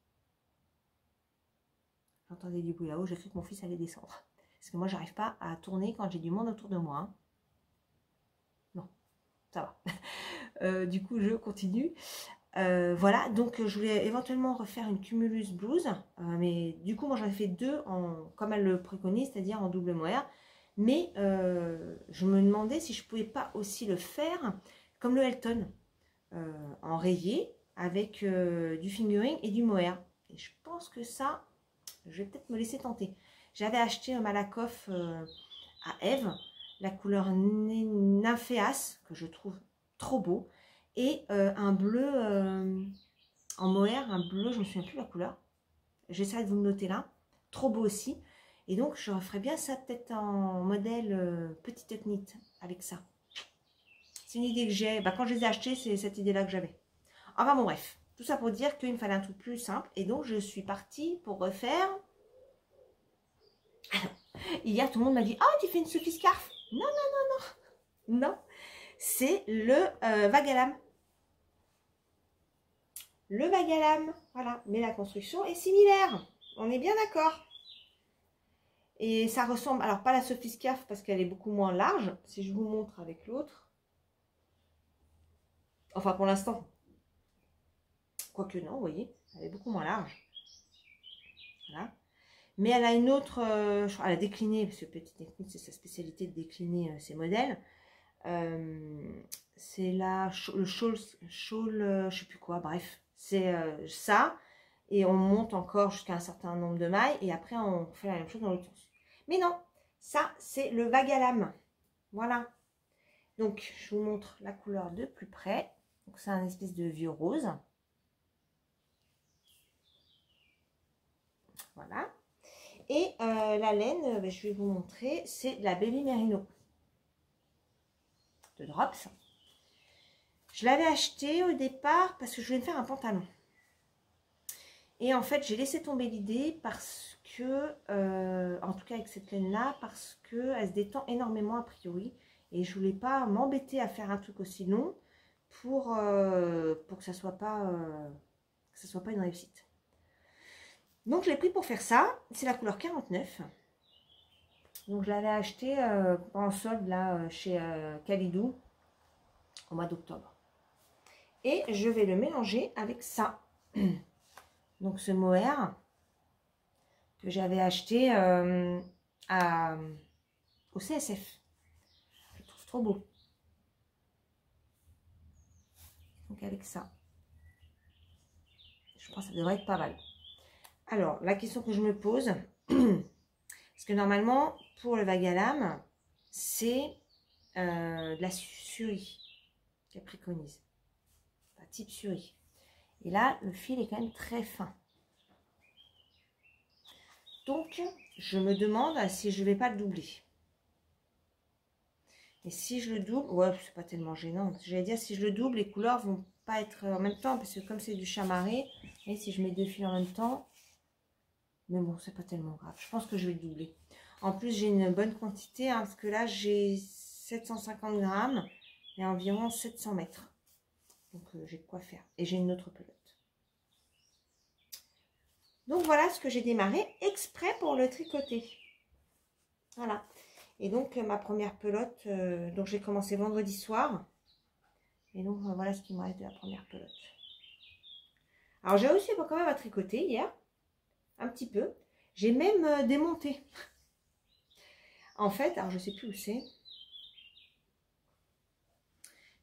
J'entendais du bruit là-haut, j'ai cru que mon fils allait descendre. Parce que moi, j'arrive pas à tourner quand j'ai du monde autour de moi. Hein. Non, ça va. Du coup, je continue. Voilà, donc je voulais éventuellement refaire une Cumulus Blues. Mais du coup, moi, j'en ai fait 2 comme elle le préconise, c'est-à-dire en double mohair. Mais je me demandais si je pouvais pas aussi le faire comme le Elton, en rayé, avec du fingering et du mohair. Et je pense que ça, je vais peut-être me laisser tenter. J'avais acheté un Malakoff à Eve, la couleur Nymphéas, que je trouve trop beau, et un bleu en mohair, un bleu, je ne me souviens plus la couleur. J'essaie de vous le noter là. Trop beau aussi. Et donc, je referais bien ça peut-être en modèle petite knit avec ça. C'est une idée que j'ai. Bah, quand je les ai achetés, c'est cette idée-là que j'avais. Enfin bon, bref. Tout ça pour dire qu'il me fallait un truc plus simple. Et donc, je suis partie pour refaire... Alors, hier, tout le monde m'a dit « Oh, tu fais une Sophie Scarf ?» Non, non, c'est le vague à lame. Le vague à lame, voilà. Mais la construction est similaire. On est bien d'accord. Et ça ressemble, alors pas la Sophie Scarf parce qu'elle est beaucoup moins large. Si je vous montre avec l'autre. Enfin, pour l'instant. Quoique non, vous voyez, elle est beaucoup moins large. Voilà. Mais elle a une autre, elle a décliné, parce que Petite Technique, c'est sa spécialité de décliner ses modèles. C'est le shawl, je sais plus quoi, bref. C'est ça. Et on monte encore jusqu'à un certain nombre de mailles. Et après, on fait la même chose dans l'autre sens. Mais non, ça, c'est le vague à lame. Voilà. Donc, je vous montre la couleur de plus près. Donc, c'est un espèce de vieux rose. Voilà. Et la laine, je vais vous montrer, c'est la Baby Merino de Drops. Je l'avais acheté au départ parce que je voulais me faire un pantalon. Et en fait, j'ai laissé tomber l'idée parce que, en tout cas avec cette laine-là, parce qu'elle se détend énormément a priori. Et je voulais pas m'embêter à faire un truc aussi long pour que ça soit pas une réussite. Donc je l'ai pris pour faire ça. C'est la couleur 49. Donc je l'avais acheté en solde là chez Kalidou au mois d'octobre. Et je vais le mélanger avec ça. Donc ce mohair que j'avais acheté au CSF. Je le trouve trop beau. Donc avec ça. Je pense que ça devrait être pas mal. Alors, la question que je me pose, parce que normalement, pour le vague à lame, c'est de la surie qu'elle préconise. Enfin, type surie. Et là, le fil est quand même très fin. Donc, je me demande si je ne vais pas le doubler. Et si je le double, ouais, c'est pas tellement gênant. J'allais dire, si je le double, les couleurs vont pas être en même temps, parce que comme c'est du chamarré, et si je mets deux fils en même temps, mais bon, c'est pas tellement grave. Je pense que je vais le doubler. En plus, j'ai une bonne quantité, hein, parce que là, j'ai 750 grammes et environ 700 mètres. Donc, j'ai de quoi faire. Et j'ai une autre pelote. Donc, voilà ce que j'ai démarré exprès pour le tricoter. Voilà. Et donc, ma première pelote, donc j'ai commencé vendredi soir. Et donc, voilà ce qui me reste de la première pelote. Alors, j'ai aussi quand même à tricoter hier. Un petit peu. J'ai même démonté. En fait, alors je sais plus où c'est.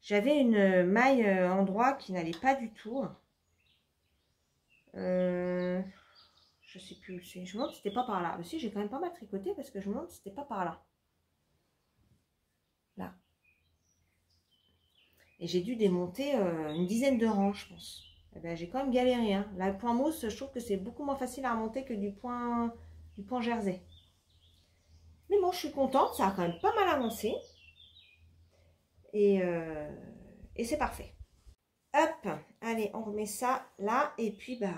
J'avais une maille endroit qui n'allait pas du tout. Je sais plus où c'est. Je me demande si c'était pas par là. Mais si, j'ai quand même pas mal tricoté parce que je me demande si c'était pas par là. Là. Et j'ai dû démonter une dizaine de rangs, je pense. Eh ben, j'ai quand même galéré. Hein. Là, le point mousse, je trouve que c'est beaucoup moins facile à remonter que du point jersey. Mais bon, je suis contente. Ça a quand même pas mal avancé. Et c'est parfait. Hop, allez, on remet ça là. Et puis, bah,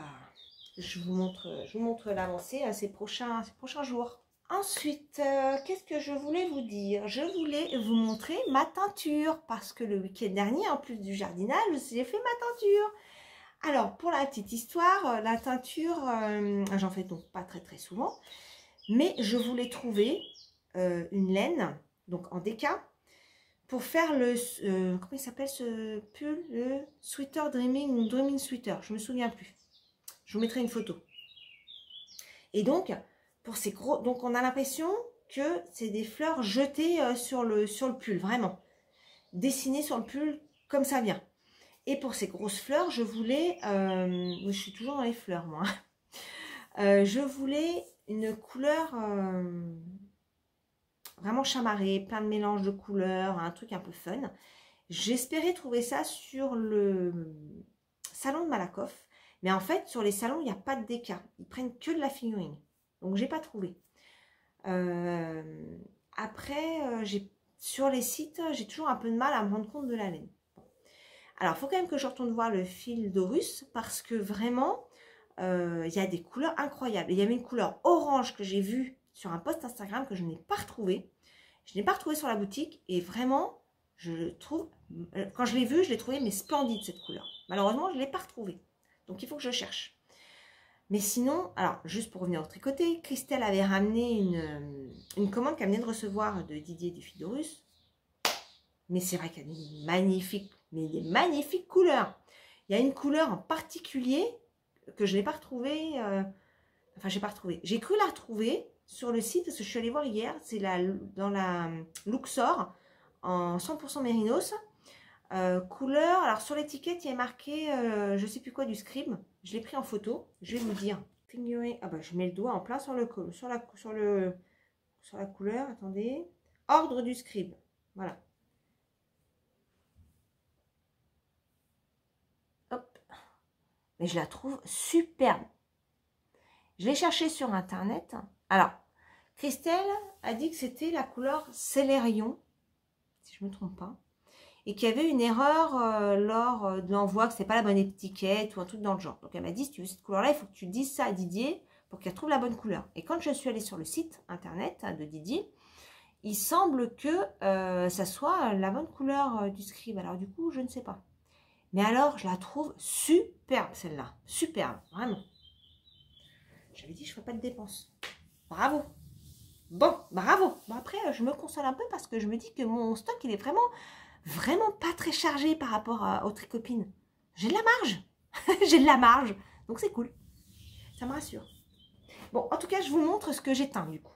je vous montre l'avancée à ces prochains jours. Ensuite, qu'est-ce que je voulais vous dire? Je voulais vous montrer ma teinture. Parce que le week-end dernier, en plus du jardinage, j'ai fait ma teinture. Alors, pour la petite histoire, la teinture, j'en fais donc pas très souvent, mais je voulais trouver une laine, donc en déca, pour faire le, comment il s'appelle ce pull, le Sweater Dreaming ou Dreaming Sweater, je me souviens plus. Je vous mettrai une photo. Et donc, pour ces gros, donc on a l'impression que c'est des fleurs jetées sur le pull, vraiment. Dessinées sur le pull comme ça vient. Et pour ces grosses fleurs, je voulais, je suis toujours dans les fleurs moi, je voulais une couleur vraiment chamarrée, plein de mélanges de couleurs, un truc un peu fun. J'espérais trouver ça sur le salon de Malakoff, mais en fait sur les salons il n'y a pas de déca, ils prennent que de la figurine, donc j'ai pas trouvé. Après, sur les sites, j'ai toujours un peu de mal à me rendre compte de la laine. Alors, il faut quand même que je retourne voir le fil d'Horus parce que vraiment, il y a des couleurs incroyables. Il y avait une couleur orange que j'ai vue sur un post Instagram que je n'ai pas retrouvée. Je ne l'ai pas retrouvé sur la boutique et vraiment, je le trouve, quand je l'ai vu, je l'ai trouvé mais splendide cette couleur. Malheureusement, je ne l'ai pas retrouvé. Donc, il faut que je cherche. Mais sinon, alors, juste pour revenir au tricoté, Christelle avait ramené une commande qu'elle venait de recevoir de Didier du Fidorus. Mais c'est vrai qu'il y a des magnifiques couleurs. Il y a une couleur en particulier que je n'ai pas retrouvée. Enfin, j'ai pas retrouvé. J'ai cru la retrouver sur le site parce que je suis allée voir hier. C'est dans la Luxor en 100% mérinos. Couleur, alors sur l'étiquette, il y a marqué, je sais plus quoi, du scribe. Je l'ai pris en photo. Je vais vous dire. Ah bah, je mets le doigt en plein sur la couleur. Attendez. Ordre du scribe. Voilà. Hop. Mais je la trouve superbe. Je l'ai cherché sur internet. Alors, Christelle a dit que c'était la couleur Célérion, si je ne me trompe pas. Et qu'il y avait une erreur lors de l'envoi, que ce n'est pas la bonne étiquette ou un truc dans le genre. Donc elle m'a dit, si tu veux cette couleur-là, il faut que tu dises ça à Didier pour qu'elle trouve la bonne couleur. Et quand je suis allée sur le site internet de Didier, il semble que ça soit la bonne couleur du scribe. Alors du coup, je ne sais pas. Mais alors, je la trouve superbe celle-là. Superbe, vraiment. J'avais dit, je ne ferai pas de dépenses. Bravo. Bon, bravo. Bon, après, je me console un peu parce que je me dis que mon stock, il est vraiment pas très chargé par rapport aux tricopines. J'ai de la marge. J'ai de la marge. Donc, c'est cool. Ça me rassure. Bon, en tout cas, je vous montre ce que j'ai teint, du coup.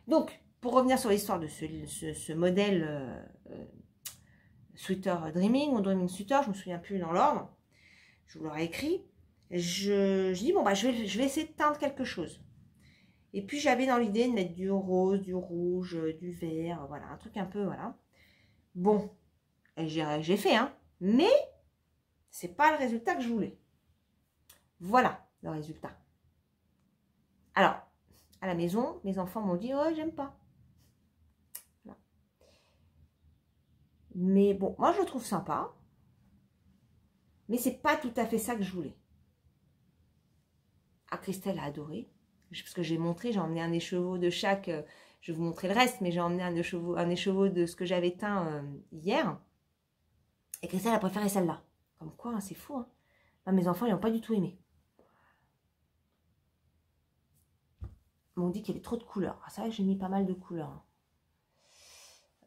Donc, pour revenir sur l'histoire de ce modèle Sweater Dreaming ou Dreaming Sweater, je ne me souviens plus dans l'ordre, je vous l'aurais écrit. Je dis, bon, bah, je vais essayer de teindre quelque chose. Et puis, j'avais dans l'idée de mettre du rose, du rouge, du vert, voilà, un truc un peu, voilà. Bon, j'ai fait, hein, mais c'est pas le résultat que je voulais. Voilà le résultat. Alors, à la maison, mes enfants m'ont dit, oh, j'aime pas. Voilà. Mais bon, moi, je le trouve sympa. Mais c'est pas tout à fait ça que je voulais. Ah, Christelle a adoré. Parce que j'ai montré, j'ai emmené un écheveau de chaque. Je vais vous montrer le reste, mais j'ai emmené un écheveau de ce que j'avais teint hier. Et Christelle a préféré celle-là. Comme quoi, hein, c'est fou. Hein. Enfin, mes enfants, ils n'ont pas du tout aimé. Ils m'ont dit qu'il y avait trop de couleurs. Ah, c'est vrai que j'ai mis pas mal de couleurs.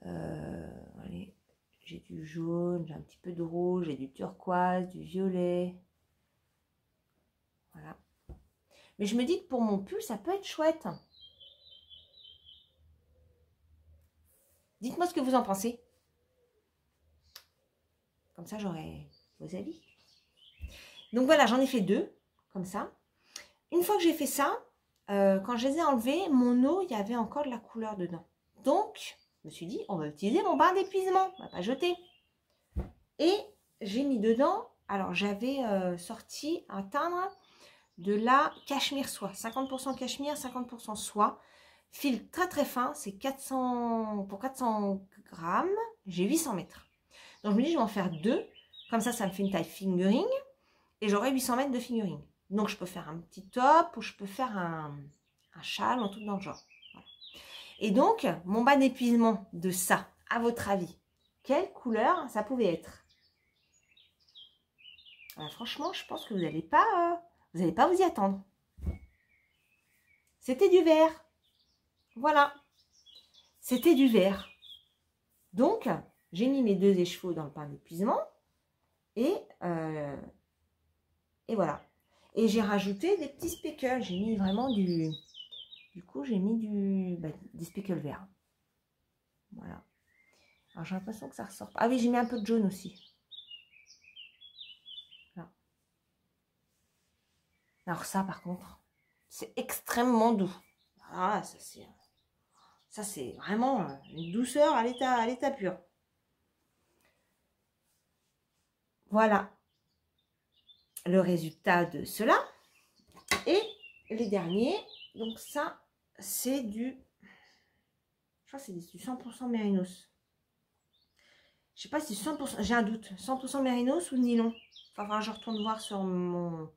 Allez, j'ai du jaune, j'ai un petit peu de rouge, j'ai du turquoise, du violet. Voilà. Mais je me dis que pour mon pull, ça peut être chouette. Dites-moi ce que vous en pensez. Comme ça, j'aurai vos avis. Donc voilà, j'en ai fait 2, comme ça. Une fois que j'ai fait ça, quand je les ai enlevés, mon eau, il y avait encore de la couleur dedans. Donc, je me suis dit, on va utiliser mon bain d'épuisement. On ne va pas jeter. Et j'ai mis dedans, alors j'avais sorti un teindre de la cachemire soie. 50% cachemire, 50% soie. Fil très très fin, c'est 400, pour 400 grammes, j'ai 800 mètres. Donc je me dis, je vais en faire 2. Comme ça, ça me fait une taille fingering. Et j'aurai 800 mètres de fingering. Donc je peux faire un petit top ou je peux faire un châle, un truc dans le genre. Voilà. Et donc, mon bas d'épuisement de ça, à votre avis, quelle couleur ça pouvait être? Franchement, je pense que vous n'allez pas vous y attendre. C'était du vert. Voilà. C'était du vert. Donc, j'ai mis mes 2 écheveaux dans le pain d'épuisement. Et voilà. Et j'ai rajouté des petits speckles. J'ai mis vraiment du... Du coup, j'ai mis des speckles verts. Voilà. Alors, j'ai l'impression que ça ressort. Ah oui, j'ai mis un peu de jaune aussi. Là. Alors ça, par contre, c'est extrêmement doux. Ah, ça c'est vraiment une douceur à l'état pur. Voilà le résultat de cela. Et les derniers, donc ça, c'est du... Je crois que c'est du 100% mérinos. Je sais pas si 100%, j'ai un doute. 100% mérinos ou nylon. Enfin, je retourne voir sur mon...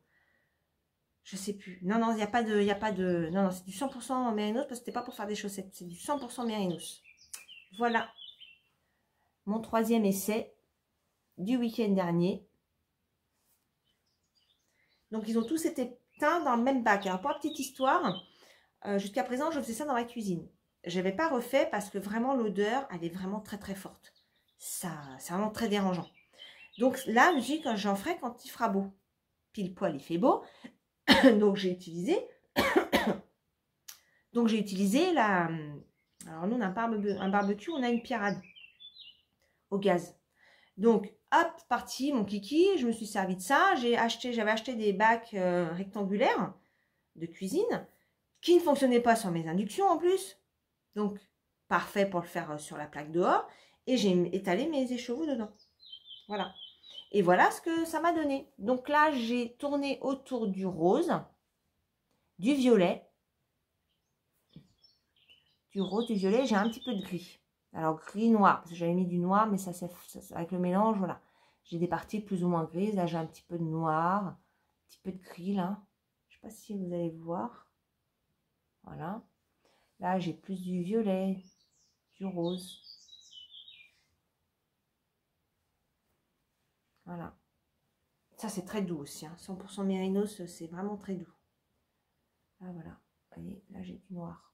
Je sais plus. Non, non, il n'y a pas de... Non, non, c'est du 100% mérinos parce que c'était pas pour faire des chaussettes. C'est du 100% mérinos. Voilà. Mon 3e essai du week-end dernier. Donc, ils ont tous été teints dans le même bac. Alors, pour la petite histoire, jusqu'à présent, je faisais ça dans la cuisine. Je n'avais pas refait parce que vraiment, l'odeur, elle est vraiment très, très forte. Ça, c'est vraiment très dérangeant. Donc, là, je me dis que j'en ferai quand il fera beau. Pile poil, il fait beau. Donc, j'ai utilisé... Donc, j'ai utilisé la... Alors, nous, on a un barbecue, on a une pierrade au gaz. Donc, hop, parti, mon kiki, je me suis servi de ça. J'avais acheté des bacs rectangulaires de cuisine qui ne fonctionnaient pas sur mes inductions en plus. Donc, parfait pour le faire sur la plaque dehors. Et j'ai étalé mes écheveaux dedans. Voilà. Et voilà ce que ça m'a donné. Donc là, j'ai tourné autour du rose, du violet, du rose, du violet. J'ai un petit peu de gris. Alors, gris noir, parce que j'avais mis du noir, mais ça avec le mélange, voilà. J'ai des parties plus ou moins grises. Là, j'ai un petit peu de noir, un petit peu de gris, là. Je ne sais pas si vous allez voir. Voilà. Là, j'ai plus du violet, du rose. Voilà. Ça, c'est très doux aussi. Hein. 100% mérinos, c'est vraiment très doux. Là, voilà. Vous voyez, là, j'ai du noir.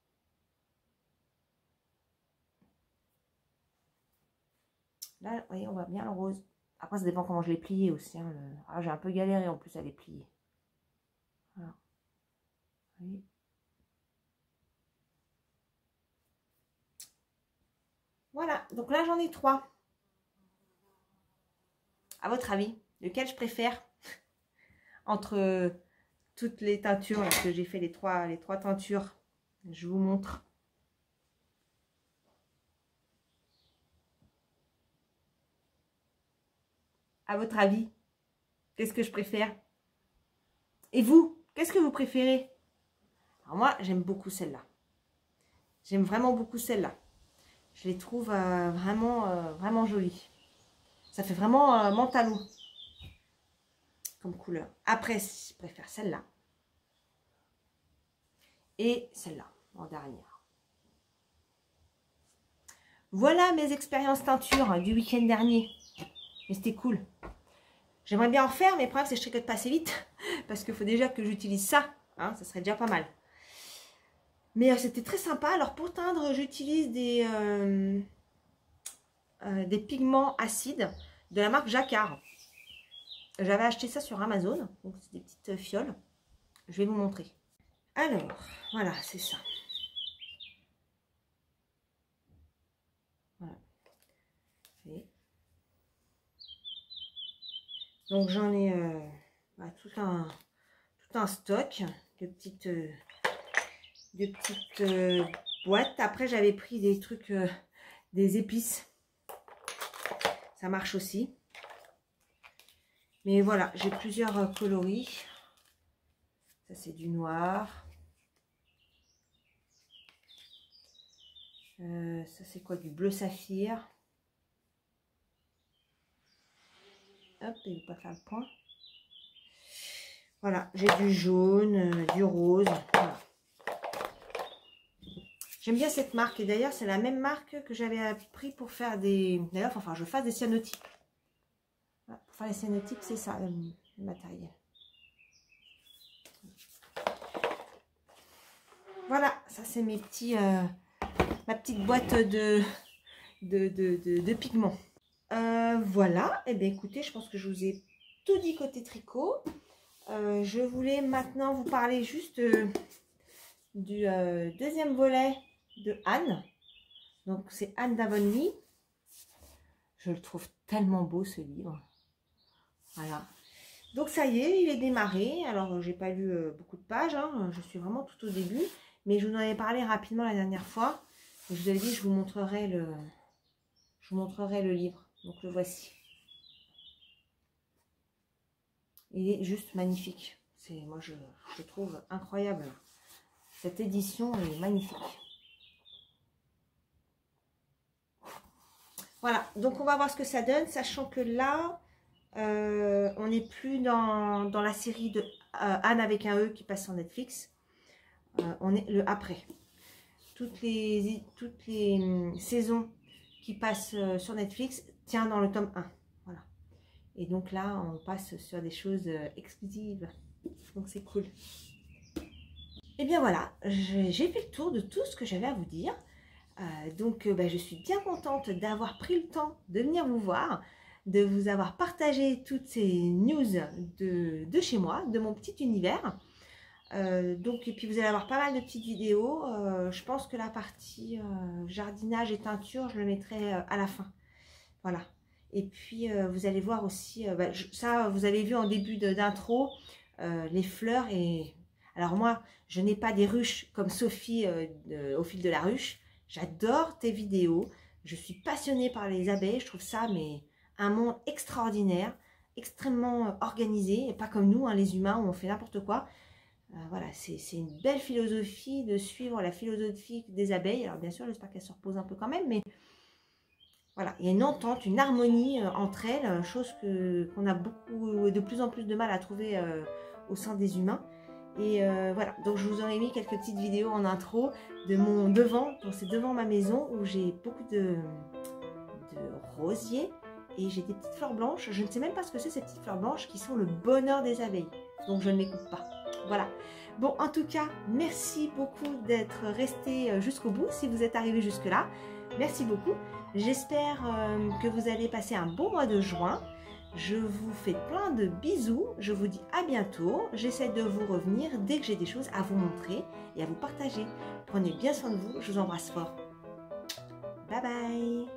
Là, vous voyez, on voit bien le rose. Après, ça dépend comment je l'ai plié aussi. Hein, Ah, j'ai un peu galéré en plus à les plier. Voilà. Vous voyez. Voilà, donc là j'en ai 3. À votre avis, lequel je préfère entre toutes les teintures là, que j'ai fait, les trois teintures? Je vous montre. À votre avis, qu'est-ce que je préfère? Et vous, qu'est-ce que vous préférez? Alors moi, j'aime beaucoup celle-là. J'aime vraiment beaucoup celle-là. Je les trouve vraiment jolies. Ça fait vraiment mentalo comme couleur. Après, je préfère celle-là. Et celle-là, en dernière. Voilà mes expériences teinture du week-end dernier. Mais c'était cool. J'aimerais bien en refaire, mais le problème, c'est que je tricote pas assez vite. Parce qu'il faut déjà que j'utilise ça. Hein, ça serait déjà pas mal. Mais c'était très sympa. Alors, pour teindre, j'utilise des pigments acides de la marque Jacquard. J'avais acheté ça sur Amazon. Donc, c'est des petites fioles. Je vais vous montrer. Alors, voilà, c'est ça. Voilà. Et donc, j'en ai tout un stock de petites boîtes. Après, j'avais pris des trucs, des épices. Ça marche aussi. Mais voilà, j'ai plusieurs coloris. Ça, c'est du noir. Ça, c'est quoi? Du bleu saphir. Hop, il ne faut pas faire le point. Voilà, j'ai du jaune, du rose. Voilà. J'aime bien cette marque. Et d'ailleurs, c'est la même marque que j'avais pris pour faire des... D'ailleurs, enfin, je fasse des cyanotypes. Voilà, pour faire les cyanotypes, c'est ça, le matériel. Voilà, ça, c'est mes petits... ma petite boîte de pigments. Voilà, et bien écoutez, je pense que je vous ai tout dit côté tricot. Je voulais maintenant vous parler juste du deuxième volet de Anne. Donc c'est Anne d'Avonlea. Je le trouve tellement beau ce livre. Voilà. Donc ça y est, il est démarré. Alors j'ai pas lu beaucoup de pages, hein. Je suis vraiment tout au début. Mais je vous en avais parlé rapidement la dernière fois. Je vous avais dit, je vous montrerai le livre. Donc le voici. Il est juste magnifique. Moi je trouve incroyable. Cette édition est magnifique. Voilà, donc on va voir ce que ça donne, sachant que là, on n'est plus dans la série de Anne avec un E qui passe sur Netflix. On est le après. Toutes les saisons qui passent sur Netflix tient dans le tome 1. Voilà. Et donc là, on passe sur des choses exclusives. Donc c'est cool. Et bien voilà, j'ai fait le tour de tout ce que j'avais à vous dire. Je suis bien contente d'avoir pris le temps de venir vous voir, de vous avoir partagé toutes ces news de chez moi, de mon petit univers. Et puis vous allez avoir pas mal de petites vidéos. Je pense que la partie jardinage et teinture, je le mettrai à la fin. Voilà. Et puis vous allez voir aussi, ça vous avez vu en début d'intro, les fleurs. Et alors moi, je n'ai pas des ruches comme Sophie au fil de la ruche. J'adore tes vidéos. Je suis passionnée par les abeilles. Je trouve ça mais un monde extraordinaire, extrêmement organisé, et pas comme nous, hein, les humains, où on fait n'importe quoi. Voilà, c'est une belle philosophie de suivre la philosophie des abeilles. Alors bien sûr, j'espère qu'elles se reposent un peu quand même, mais voilà, il y a une entente, une harmonie entre elles, chose qu'on a de plus en plus de mal à trouver au sein des humains. Et voilà, donc je vous aurais mis quelques petites vidéos en intro de mon devant, donc c'est devant ma maison où j'ai beaucoup de rosiers et j'ai des petites fleurs blanches. Je ne sais même pas ce que c'est ces petites fleurs blanches qui sont le bonheur des abeilles, donc je ne les coupe pas. Voilà. Bon, en tout cas, merci beaucoup d'être resté jusqu'au bout. Si vous êtes arrivé jusque-là, merci beaucoup. J'espère que vous allez passer un bon mois de juin. Je vous fais plein de bisous. Je vous dis à bientôt. J'essaie de vous revenir dès que j'ai des choses à vous montrer et à vous partager. Prenez bien soin de vous. Je vous embrasse fort. Bye bye.